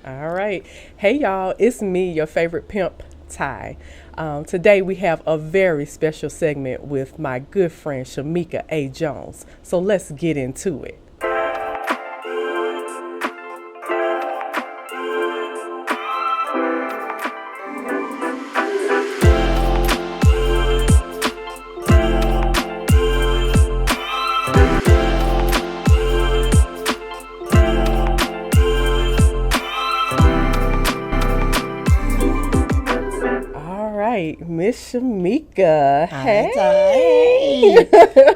All right. Hey, y'all. It's me, your favorite pimp, Ty. Today, we have a very special segment with my good friend, Shameka A. Jones. So let's get into it. All right, Miss Shameka. Hi, Hey. Ty.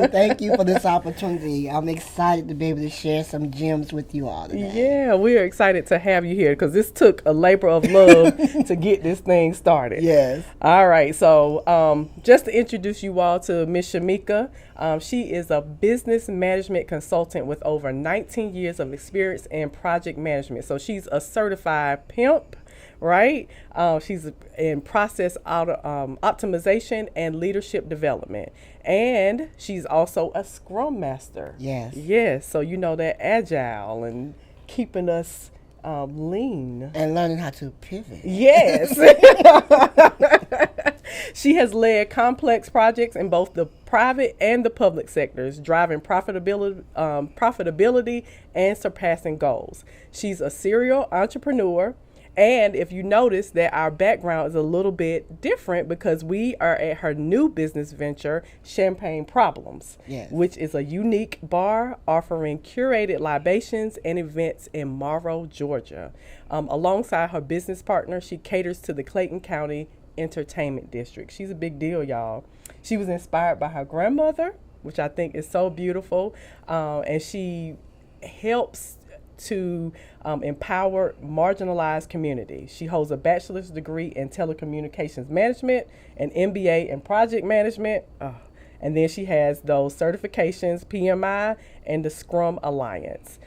Thank you for this opportunity. I'm excited to be able to share some gems with you all today. Yeah, we are excited to have you here because this took a labor of love to get this thing started. Yes. All right, so just to introduce you all to Miss Shameka, she is a business management consultant with over 19 years of experience in project management. So she's a certified pimp, right? She's in process optimization and leadership development. And she's also a Scrum Master. Yes. Yes, so you know that agile and keeping us lean. And learning how to pivot. Yes. She has led complex projects in both the private and the public sectors, driving profitability and surpassing goals. She's a serial entrepreneur. And if you notice that our background is a little bit different because we are at her new business venture, Champagne Problems, Yes. which is a unique bar offering curated libations and events in Morrow, Georgia. Alongside her business partner, she caters to the Clayton County Entertainment District. She's a big deal, y'all. She was inspired by her grandmother, which I think is so beautiful, and she helps to empower marginalized communities. She holds a bachelor's degree in telecommunications management, an MBA in project management, and then she has those certifications, PMI and the Scrum Alliance.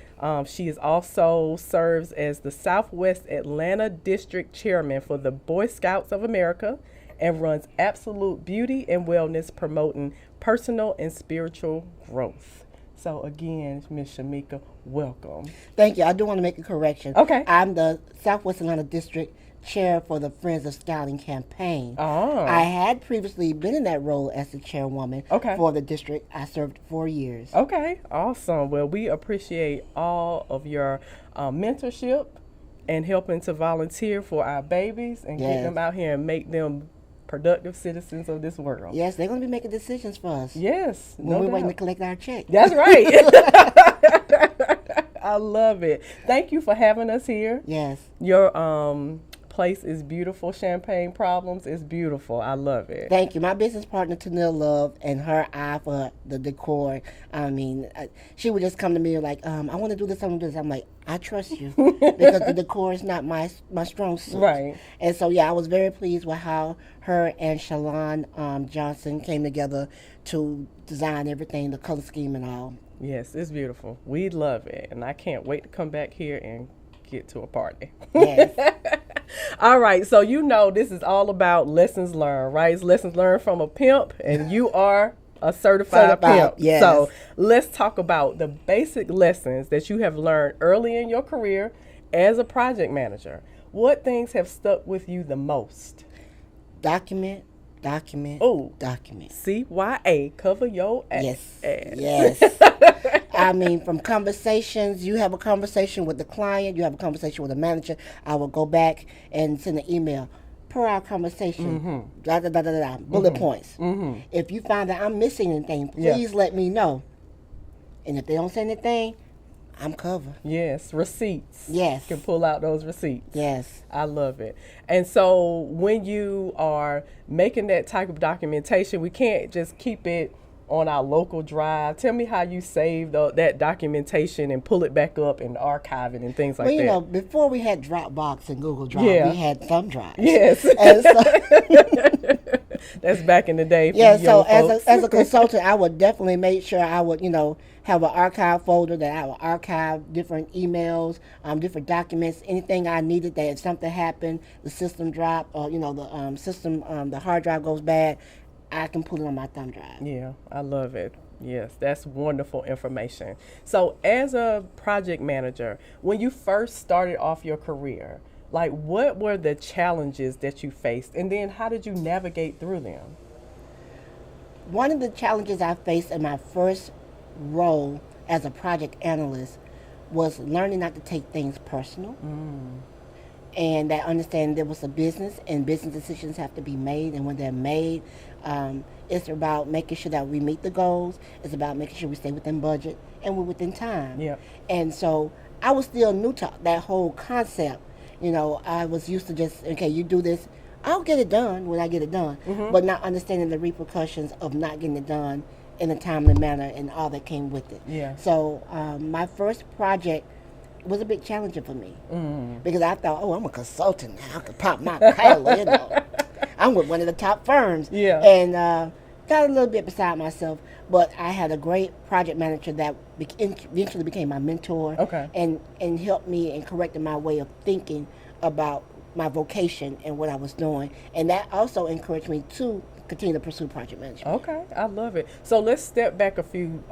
She is also serves as the Southwest Atlanta District Chairman for the Boy Scouts of America and runs Absolute Beauty and Wellness, promoting personal and spiritual growth. So again, Miss Shameka, welcome. Thank you. I do want to make a correction. Okay. I'm the Southwest Atlanta District Chair for the Friends of Scouting campaign. Oh. I had previously been in that role as the chairwoman Okay. for the district. I served 4 years. Okay, awesome. Well, we appreciate all of your mentorship and helping to volunteer for our babies and get Yes. them out here and make them productive citizens of this world. Yes, they're going to be making decisions for us Yes, when no we're doubt. waiting to collect our check. That's right. I love it. Thank you for having us here. Yes. Your place is beautiful. Champagne Problems is beautiful. I love it. Thank you. My business partner, Tanil Love, and her eye for the decor. She would just come to me like, I want to do this, I want to do this. I'm like, I trust you because the decor is not my strong suit. Right. And so, yeah, I was very pleased with how her and Shalon Johnson came together to design everything, the color scheme and all. Yes, it's beautiful. We love it. And I can't wait to come back here and get to a party. Yes. All right. So, you know, this is all about lessons learned, right? It's lessons learned from a pimp, and you are a certified pimp. Yes. So, let's talk about the basic lessons that you have learned early in your career as a project manager. What things have stuck with you the most? Document. Oh, Document. CYA, cover your ass. Yes. From conversations, you have a conversation with the client, you have a conversation with the manager. I will go back and send an email per our conversation. Bullet points. If you find that I'm missing anything, please let me know. And if they don't say anything, I'm covered. Yes, receipts. Yes. You can pull out those receipts. Yes. I love it. And so when you are making that type of documentation, we can't just keep it on our local drive. Tell me how you save that documentation and pull it back up and archive it and things like that. Before we had Dropbox and Google Drive, we had thumb drives. Yes. And so, that's back in the day. For yeah, you so young folks. as a consultant, I would definitely make sure I would, have an archive folder that I would archive different emails, different documents, anything I needed that if something happened, the system dropped, or, the hard drive goes bad, I can put it on my thumb drive. Yeah, I love it. Yes, that's wonderful information. So, as a project manager, when you first started off your career, like what were the challenges that you faced, and then how did you navigate through them? One of the challenges I faced in my first role as a project analyst was learning not to take things personal, and that understanding there was a business and business decisions have to be made, and when they're made, it's about making sure that we meet the goals. It's about making sure we stay within budget and we're within time. Yeah. And so I was still new to that whole concept. You know, I was used to just, okay, you do this, I'll get it done when I get it done, but not understanding the repercussions of not getting it done in a timely manner and all that came with it. Yeah. So my first project was a bit challenging for me because I thought, oh, I'm a consultant now. I can pop my collar, you know. I'm with one of the top firms. Yeah. And got a little bit beside myself, but I had a great project manager that eventually became my mentor. Okay. And helped me in correcting my way of thinking about my vocation and what I was doing. And that also encouraged me to continue to pursue project management. Okay, I love it. So let's step back a few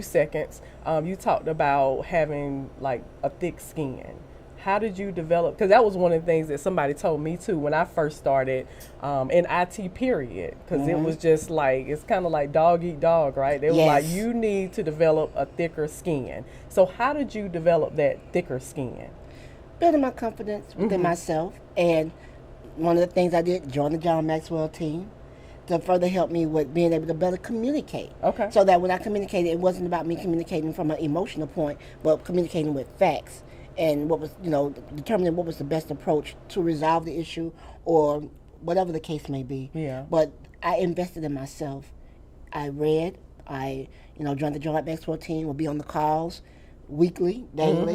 seconds. You talked about having like a thick skin. How did you develop? Because that was one of the things that somebody told me too when I first started in IT. Period. Because it was just like it's kind of like dog eat dog, right? They was like you need to develop a thicker skin. So how did you develop that thicker skin? Building my confidence within myself, and one of the things I did, join the John Maxwell team to further help me with being able to better communicate. Okay. So that when I communicated, it wasn't about me communicating from an emotional point, but communicating with facts and what was, you know, determining what was the best approach to resolve the issue or whatever the case may be. Yeah. But I invested in myself. I read. I, joined the John Maxwell team. Would be on the calls weekly, daily,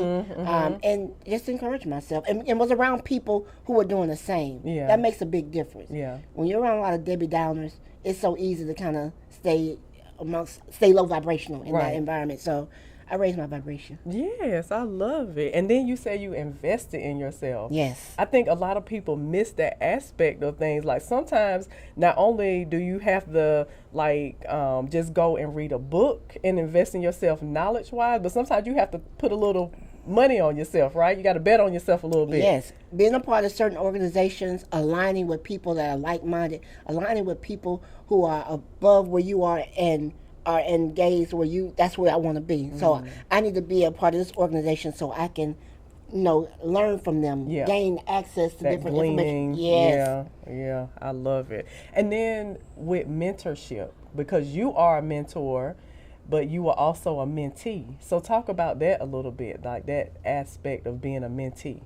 and just encourage myself, and was around people who were doing the same. Yeah. That makes a big difference. Yeah. When you're around a lot of Debbie Downers, it's so easy to kind of stay low vibrational in that environment. So I raised my vibration. Yes, I love it. And then you say you invested in yourself. Yes. I think a lot of people miss that aspect of things. Like sometimes not only do you have to just go and read a book and invest in yourself knowledge wise, but sometimes you have to put a little money on yourself, right? You got to bet on yourself a little bit. Yes. Being a part of certain organizations, aligning with people that are like-minded, aligning with people who are above where you are and are engaged that's where I want to be. So I need to be a part of this organization so I can, learn from them, gain access to that different gleaning. information. Yes. Yeah, I love it. And then with mentorship, because you are a mentor, but you are also a mentee. So talk about that a little bit, like that aspect of being a mentee.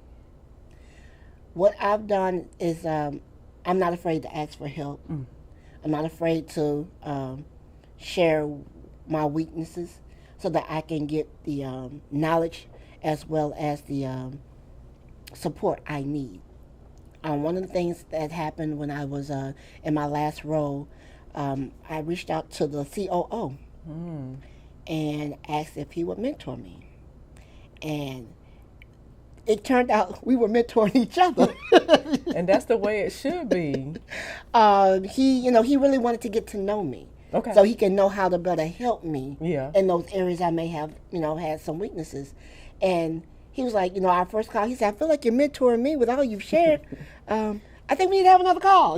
What I've done is I'm not afraid to ask for help. I'm not afraid to share my weaknesses so that I can get the knowledge as well as the support I need. One of the things that happened when I was in my last role, I reached out to the COO and asked if he would mentor me. And it turned out we were mentoring each other. And that's the way it should be. He really wanted to get to know me. Okay. So he can know how to better help me Yeah. in those areas I may have, had some weaknesses. And he was like, our first call, he said, I feel like you're mentoring me with all you've shared. I think we need to have another call,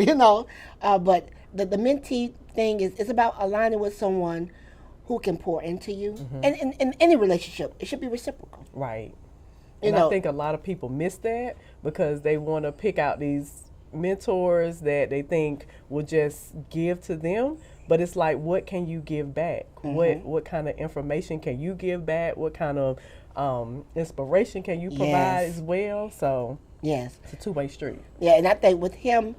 But the mentee thing is about aligning with someone who can pour into you. And in any relationship, it should be reciprocal. Right. And I think a lot of people miss that because they want to pick out these mentors that they think will just give to them. But it's like, what can you give back? What kind of information can you give back? What kind of inspiration can you provide as well? So yes, it's a two-way street. Yeah, and I think with him,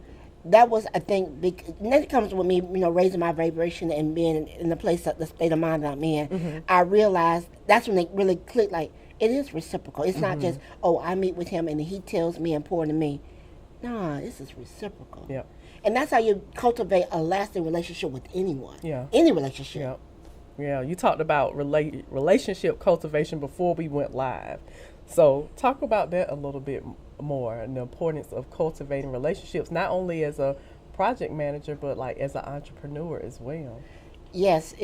that was, I think, big, and that comes with me, raising my vibration and being in the state of mind that I'm in. I realized that's when it really clicked, like, it is reciprocal. It's not just, I meet with him and he tells me and pour into me. No, this is reciprocal. Yep. And that's how you cultivate a lasting relationship with anyone. Yeah. Any relationship. Yep. Yeah, you talked about relationship cultivation before we went live. So talk about that a little bit more and the importance of cultivating relationships, not only as a project manager, but like as an entrepreneur as well. Yes,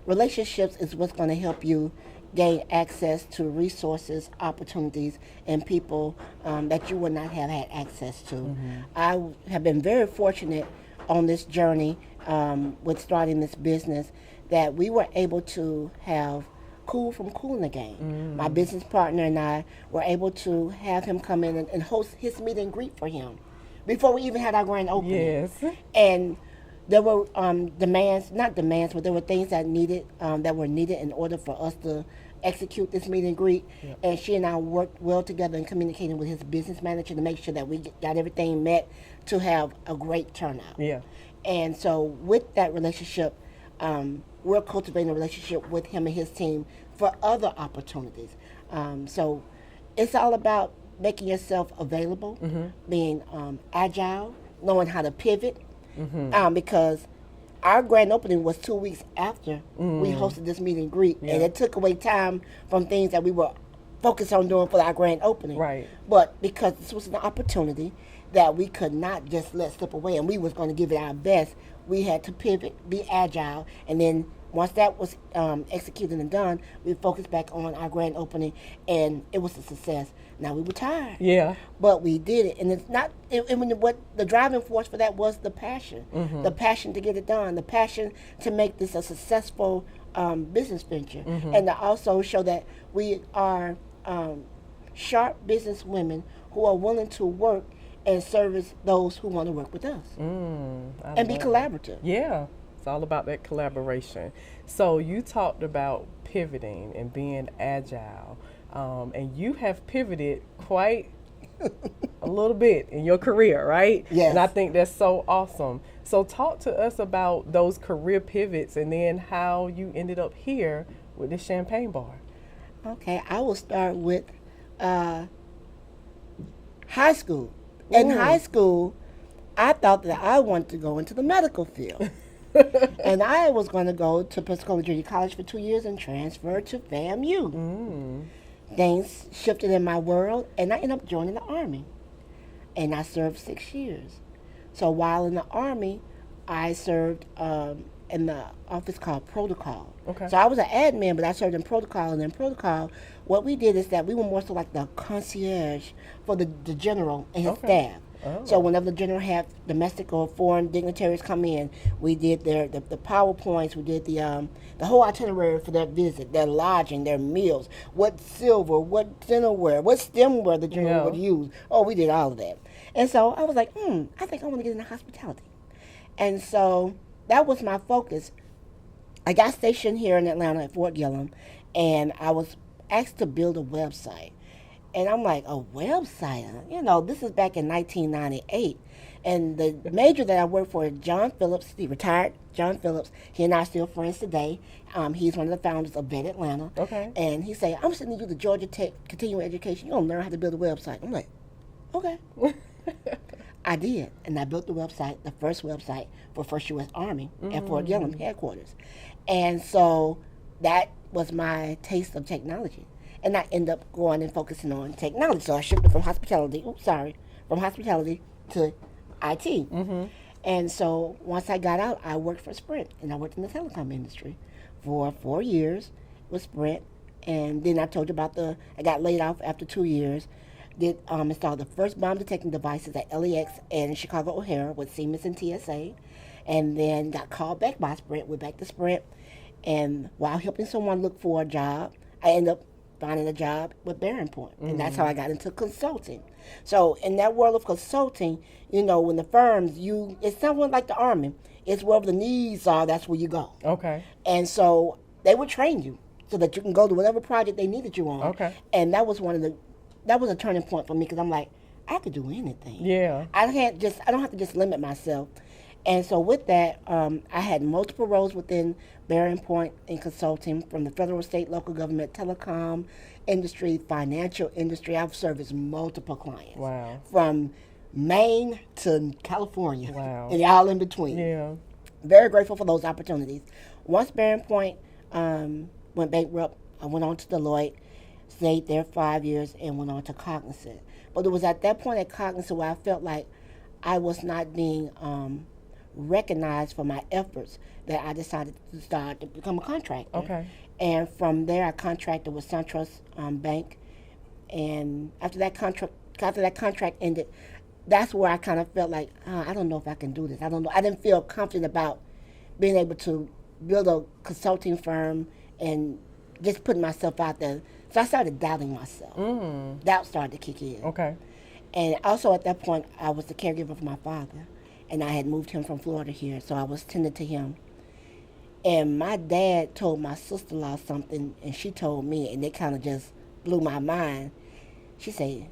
relationships is what's going to help you gain access to resources, opportunities, and people that you would not have had access to. I have been very fortunate on this journey with starting this business that we were able to have Cool in the Game. My business partner and I were able to have him come in and host his meet and greet for him before we even had our grand opening. Yes. And there were demands, not demands, but there were things that were needed in order for us to execute this meet and greet. Yep. And she and I worked well together in communicating with his business manager to make sure that we got everything met to have a great turnout. Yeah. And so with that relationship, we're cultivating a relationship with him and his team for other opportunities. So it's all about making yourself available, being agile, knowing how to pivot, because our grand opening was 2 weeks after we hosted this meet and greet, and it took away time from things that we were focused on doing for our grand opening. Right. But because this was an opportunity that we could not just let slip away, and we was going to give it our best, we had to pivot, be agile, and then once that was executed and done, we focused back on our grand opening, and it was a success. Now we were tired. Yeah. But we did it, and it's not. What the driving force for that was the passion, the passion to get it done, the passion to make this a successful business venture, and to also show that we are sharp business women who are willing to work and service those who want to work with us, and be collaborative. Yeah. It's all about that collaboration. So you talked about pivoting and being agile. And you have pivoted quite a little bit in your career, right? Yes. And I think that's so awesome. So talk to us about those career pivots and then how you ended up here with the champagne bar. Okay, I will start with high school. In high school, I thought that I wanted to go into the medical field. And I was going to go to Pensacola Junior College for 2 years and transfer to FAMU. Things shifted in my world, and I ended up joining the Army. And I served 6 years. So while in the Army, I served in the office called Protocol. Okay. So I was an admin, but I served in Protocol. And in Protocol, what we did is that we were more so like the concierge for the general and his staff. Oh. So whenever the general had domestic or foreign dignitaries come in, we did the PowerPoints, we did the whole itinerary for their visit, their lodging, their meals, what silver, what dinnerware, what stemware the general would use. Oh, we did all of that. And so I was like, I think I want to get into hospitality. And so that was my focus. I got stationed here in Atlanta at Fort Gillem, and I was asked to build a website. And I'm like, a website? You know, this is back in 1998. And the major that I worked for, John Phillips, he retired, John Phillips. He and I are still friends today. He's one of the founders of Vet Atlanta. Okay. And he said, I'm sending you to Georgia Tech Continuing Education. You're going to learn how to build a website. I'm like, okay. I did. And I built the website, the first website for First U.S. Army at Fort Gillem headquarters. And so that was my taste of technology. And I ended up going and focusing on technology. So I shifted from hospitality to IT. And so once I got out, I worked for Sprint. And I worked in the telecom industry for 4 years with Sprint. And then I told you about I got laid off after 2 years. Did install the first bomb detecting devices at LAX and Chicago O'Hare with Siemens and TSA. And then got called back by Sprint, went back to Sprint. And while helping someone look for a job, I ended up finding a job with Bearing Point, and that's how I got into consulting. So in that world of consulting, you know, when the firms, it's somewhat like the Army. It's wherever the needs are, that's where you go. Okay. And so they would train you so that you can go to whatever project they needed you on. Okay. And that was a turning point for me because I'm like, I could do anything. Yeah. I don't have to just limit myself. And so with that, I had multiple roles within Bearing Point in consulting from the federal, state, local government, telecom industry, financial industry. I've serviced multiple clients. Wow. From Maine to California. Wow. And all in between. Yeah. Very grateful for those opportunities. Once Bearing Point went bankrupt, I went on to Deloitte, stayed there 5 years, and went on to Cognizant. But it was at that point at Cognizant where I felt like I was not being recognized for my efforts that I decided to start to become a contractor. Okay. And from there, I contracted with SunTrust Bank. And after that contract ended, that's where I kind of felt like, I don't know if I can do this. I don't know. I didn't feel confident about being able to build a consulting firm and just putting myself out there. So I started doubting myself. Doubt started to kick in. Okay. And also at that point, I was the caregiver for my father. And I had moved him from Florida here, so I was tending to him. And my dad told my sister-in-law something, and she told me, and it kind of just blew my mind. She said,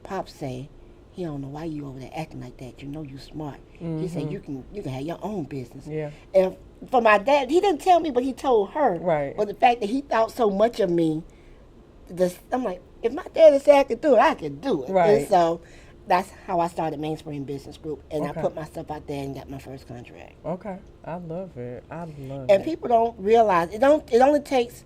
Pops say, he don't know why you over there acting like that. You know you smart. He said, you can have your own business. Yeah. And for my dad, he didn't tell me, but he told her. Right. But the fact that he thought so much of me, I'm like, if my dad said I could do it, I could do it. Right. And so that's how I started Mainspring Business Group, and Okay. I put myself out there and got my first contract. Okay. I love it. I love And it. people don't realize it only takes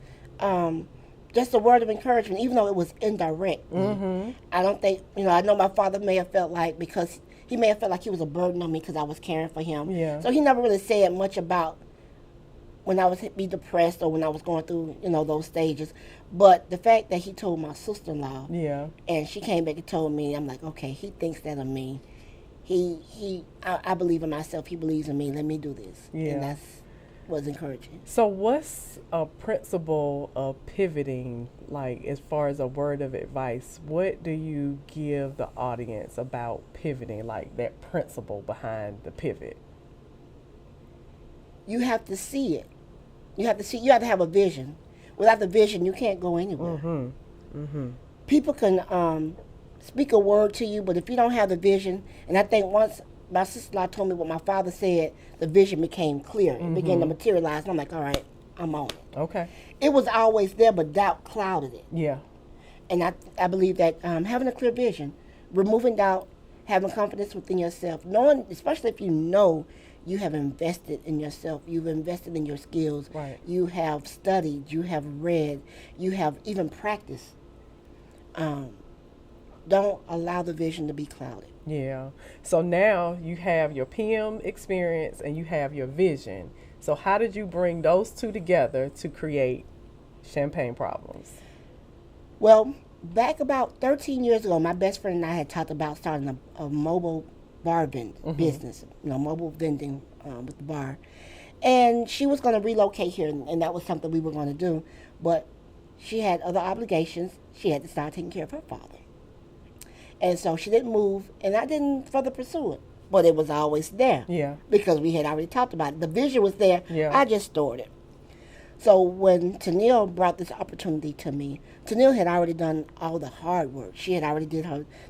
just a word of encouragement, even though it was indirect. I don't think I know my father may have felt like, because he may have felt like he was a burden on me because I was caring for him. Yeah. So he never really said much about when I was be depressed or when I was going through those stages. But the fact that he told my sister-in-law, Yeah. and she came back and told me, I'm like, okay, he thinks that of me. I believe in myself. He believes in me. Let me do this. Yeah. And that's was encouraging. So what's a principle of pivoting, like as far as a word of advice? What do you give the audience about pivoting, like that principle behind the pivot? You have to see it. You have to have a vision. Without the vision, you can't go anywhere. People can speak a word to you, but if you don't have the vision, and I think once my sister-in-law told me what my father said, the vision became clear. It began to materialize, and I'm like, all right, I'm on it. Okay. It was always there, but doubt clouded it. Yeah. And I believe that having a clear vision, removing doubt, having confidence within yourself, knowing, especially if you know you have invested in yourself, you've invested in your skills, Right. you have studied, you have read, you have even practiced. Don't allow the vision to be clouded. Yeah. So now you have your PM experience and you have your vision. So how did you bring those two together to create Champagne Problems? Well, back about 13 years ago, my best friend and I had talked about starting a mobile bar business, mobile vending with the bar. And she was going to relocate here, and that was something we were going to do. But she had other obligations. She had to start taking care of her father. And so she didn't move, and I didn't further pursue it. But it was always there. Yeah. Because we had already talked about it. The vision was there. Yeah. I just stored it. So when Tennille brought this opportunity to me, Tennille had already done all the hard work. She had already did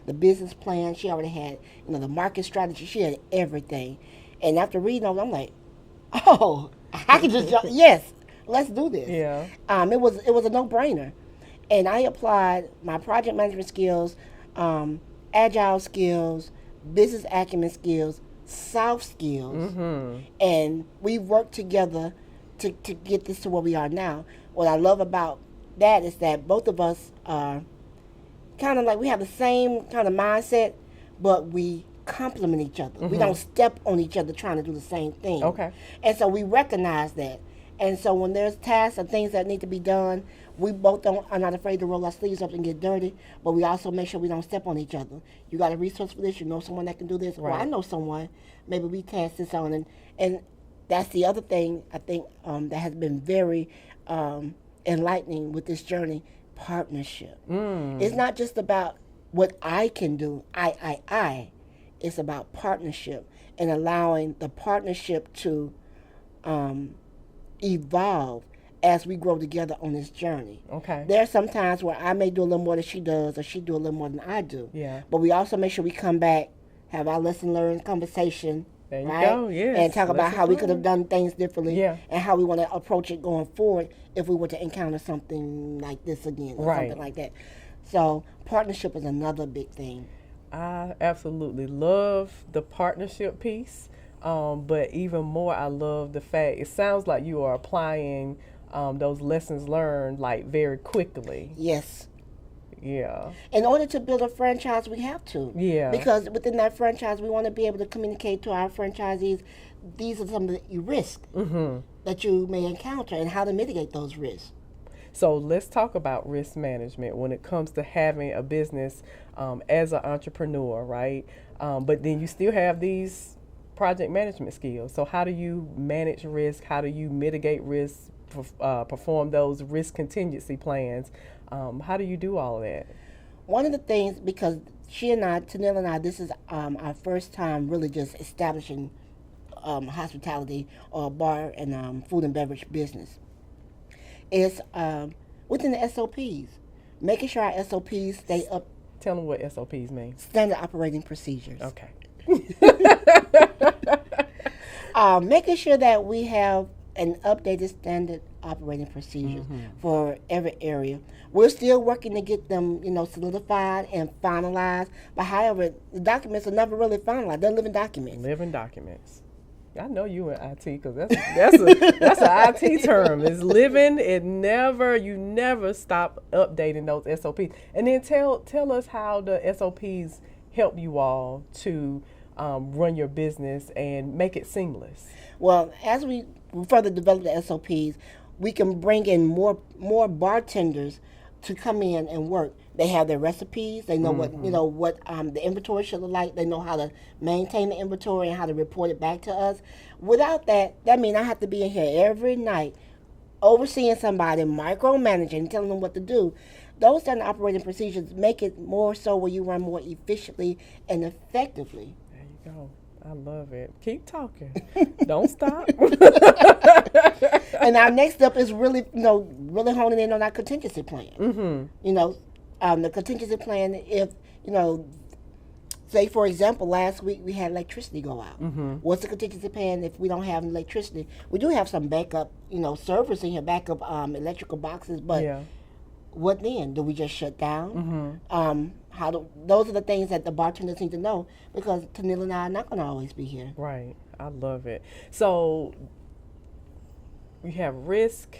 the business plan. She already had, the market strategy. She had everything. And after reading over, I'm like, oh, I can just yes, let's do this. Yeah. It was a no-brainer. And I applied my project management skills, agile skills, business acumen skills, soft skills, and we worked together to get this to where we are now. What I love about that is that both of us are kind of like, we have the same kind of mindset, but we complement each other. We don't step on each other trying to do the same thing. Okay. And so we recognize that. And so when there's tasks and things that need to be done, we both are not afraid to roll our sleeves up and get dirty, but we also make sure we don't step on each other. You got a resource for this, you know someone that can do this, Right. or I know someone, maybe we task this on. And that's the other thing I think that has been very enlightening with this journey, partnership. It's not just about what I can do, I. It's about partnership and allowing the partnership to evolve as we grow together on this journey. Okay. There are some times where I may do a little more than she does, or she do a little more than I do. Yeah. But we also make sure we come back, have our lesson learned conversation. There you right? go, yes. And talk about Lesson how we could have learned. done things differently. Yeah. And how we want to approach it going forward if we were to encounter something like this again, or Right. something like that. So partnership is another big thing. I absolutely love the partnership piece, but even more, I love the fact it sounds like you are applying those lessons learned like very quickly. Yes. Yeah. In order to build a franchise, we have to. Yeah. Because within that franchise, we want to be able to communicate to our franchisees these are some of the risks that you may encounter and how to mitigate those risks. So let's talk about risk management when it comes to having a business as an entrepreneur, right? But then you still have these project management skills. So how do you manage risk? How do you mitigate risk? Perform those risk contingency plans? How do you do all of that? One of the things, because Tanil and I, this is our first time really just establishing hospitality or bar and food and beverage business, is within the SOPs, making sure our SOPs stay up. Tell them what SOPs mean. Standard operating procedures. Okay. Making sure that we have an updated standard operating procedures for every area. We're still working to get them, solidified and finalized. But however, the documents are never really finalized. They're living documents. Living documents. I know you in IT because that's an IT term. It's living. You never stop updating those SOPs. And then tell us how the SOPs help you all to run your business and make it seamless. Well, as we further develop the SOPs, we can bring in more bartenders to come in and work. They have their recipes. They know what the inventory should look like. They know how to maintain the inventory and how to report it back to us. Without that means I have to be in here every night, overseeing somebody, micromanaging, telling them what to do. Those standard operating procedures make it more so where you run more efficiently and effectively. There you go. I love it. Keep talking. Don't stop. And our next step is really honing in on our contingency plan. The contingency plan, if, say, for example, last week we had electricity go out. What's the contingency plan if we don't have electricity? We do have some backup, servers in here, backup electrical boxes, but what then? Do we just shut down? Those are the things that the bartenders need to know, because Tanil and I are not going to always be here. Right. I love it. So you have risk,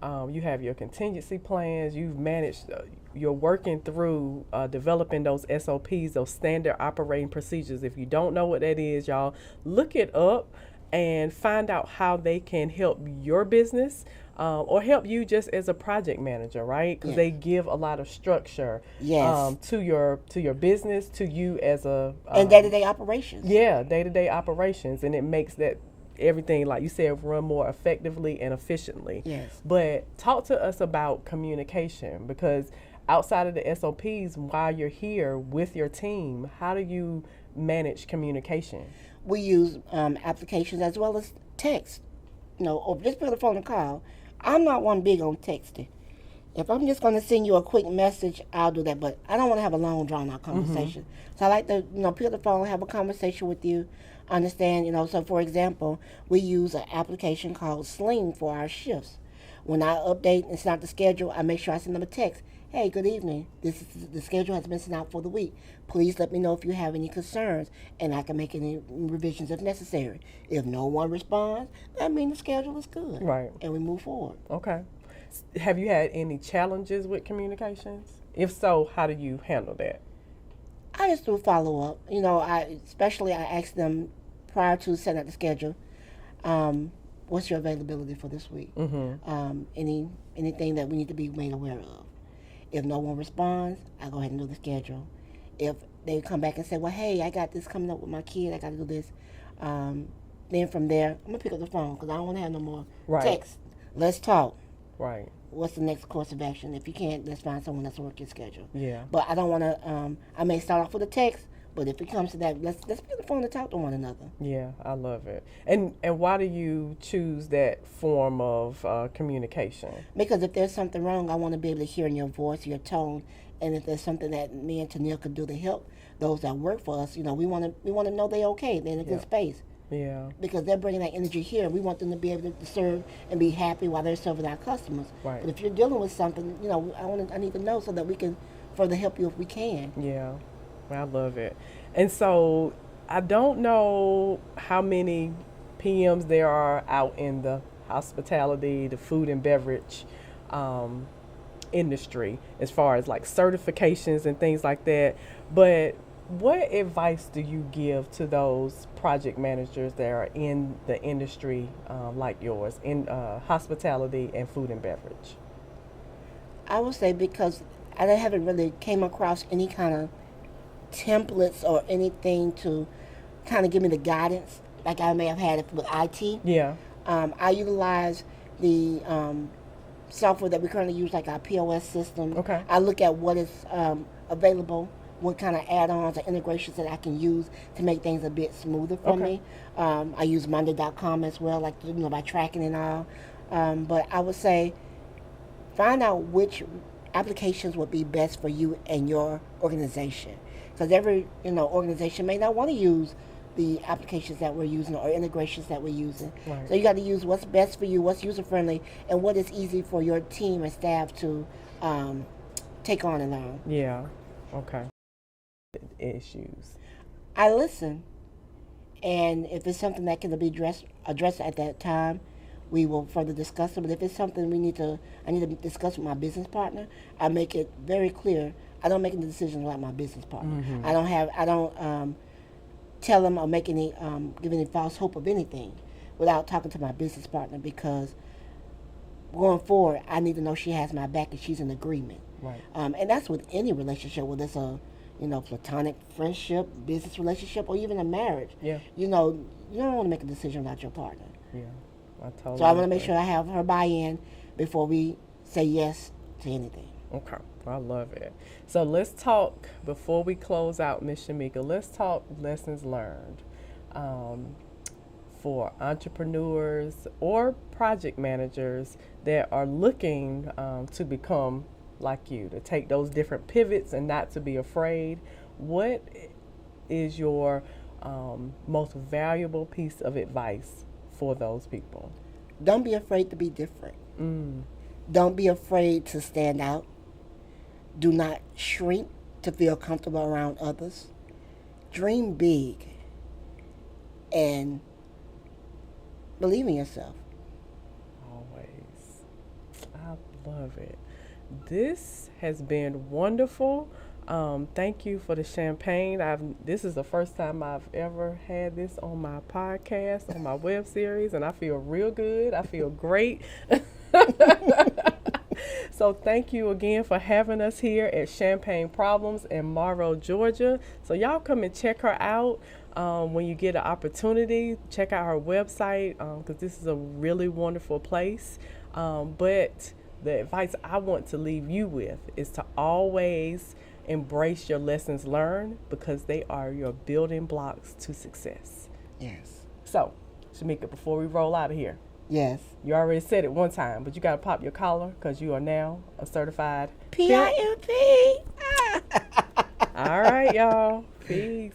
you have your contingency plans, you've managed, you're working through developing those SOPs, those standard operating procedures. If you don't know what that is, y'all, look it up and find out how they can help your business or help you just as a project manager, right? Because they give a lot of structure to your business, to you as a and day-to-day operations. Yeah, day-to-day operations, and it makes that everything, like you said, run more effectively and efficiently. Yes. But talk to us about communication, because outside of the SOPs, while you're here with your team, how do you manage communication? We use applications as well as text. Or just pick up the phone and call. I'm not one big on texting. If I'm just going to send you a quick message, I'll do that. But I don't want to have a long, drawn-out conversation. So I like to, pick up the phone, have a conversation with you, understand, So, for example, we use an application called Sling for our shifts. When I update and send out the schedule, I make sure I send them a text. Hey, good evening. The schedule has been sent out for the week. Please let me know if you have any concerns, and I can make any revisions if necessary. If no one responds, that means the schedule is good. Right. And we move forward. Okay. Have you had any challenges with communications? If so, how do you handle that? I just do follow up. I ask them prior to setting out the schedule, what's your availability for this week? Anything that we need to be made aware of. If no one responds, I go ahead and do the schedule. If they come back and say, well, hey, I got this coming up with my kid, I got to do this, then from there, I'm going to pick up the phone because I don't want to have no more text. Let's talk. Right. What's the next course of action? If you can't, let's find someone that's work your schedule. Yeah. But I don't want to, I may start off with a text, but if it comes to that, let's pick up the phone and talk to one another. Yeah, I love it. And why do you choose that form of communication? Because if there's something wrong, I want to be able to hear in your voice, your tone, and if there's something that me and Tanil could do to help those that work for us, we want to know they're okay, they're in a good space. Yeah. Because they're bringing that energy here. We want them to be able to serve and be happy while they're serving our customers. Right. But if you're dealing with something, I need to know so that we can further help you if we can. Yeah. I love it. And so I don't know how many PMs there are out in the hospitality, the food and beverage industry, as far as like certifications and things like that. But What advice do you give to those project managers that are in the industry like yours, in hospitality and food and beverage? I would say because I haven't really came across any kind of templates or anything to kind of give me the guidance like I may have had it with IT. Yeah. I utilize the software that we currently use, like our POS system. Okay. I look at what is available, what kind of add-ons or integrations that I can use to make things a bit smoother for me. I use Monday.com as well, like by tracking and all. But I would say find out which applications would be best for you and your organization, because every organization may not want to use the applications that we're using or integrations that we're using. Right. So you got to use what's best for you, what's user friendly, and what is easy for your team and staff to take on and learn. Yeah. Okay. Issues. I listen, and if it's something that can be addressed at that time, we will further discuss it. But if it's something I need to discuss with my business partner, I make it very clear. I don't make any decisions without my business partner. Mm-hmm. I don't tell them or make any give any false hope of anything without talking to my business partner, because going forward, I need to know she has my back and she's in agreement. Right. And that's with any relationship, whether it's a platonic friendship, business relationship, or even a marriage. Yeah. You don't want to make a decision without your partner. Yeah. I totally. So I want to make sure I have her buy-in before we say yes to anything. Okay. I love it. So let's talk, before we close out, Ms. Shameka, let's talk lessons learned for entrepreneurs or project managers that are looking to become like you, to take those different pivots and not to be afraid. What is your most valuable piece of advice for those people? Don't be afraid to be different. Don't be afraid to stand out. Do not shrink to feel comfortable around others. Dream big and believe in yourself. Always. I love it. This has been wonderful. Thank you for the champagne. This is the first time I've ever had this on my podcast, on my web series, and I feel real good. I feel great. So thank you again for having us here at Champagne Problems in Morrow, Georgia. So y'all come and check her out when you get an opportunity. Check out her website, because this is a really wonderful place. But the advice I want to leave you with is to always embrace your lessons learned, because they are your building blocks to success. Yes. So, Shameka, before we roll out of here, Yes. you already said it one time, but you got to pop your collar, because you are now a certified PiMP. All right, y'all. Peace.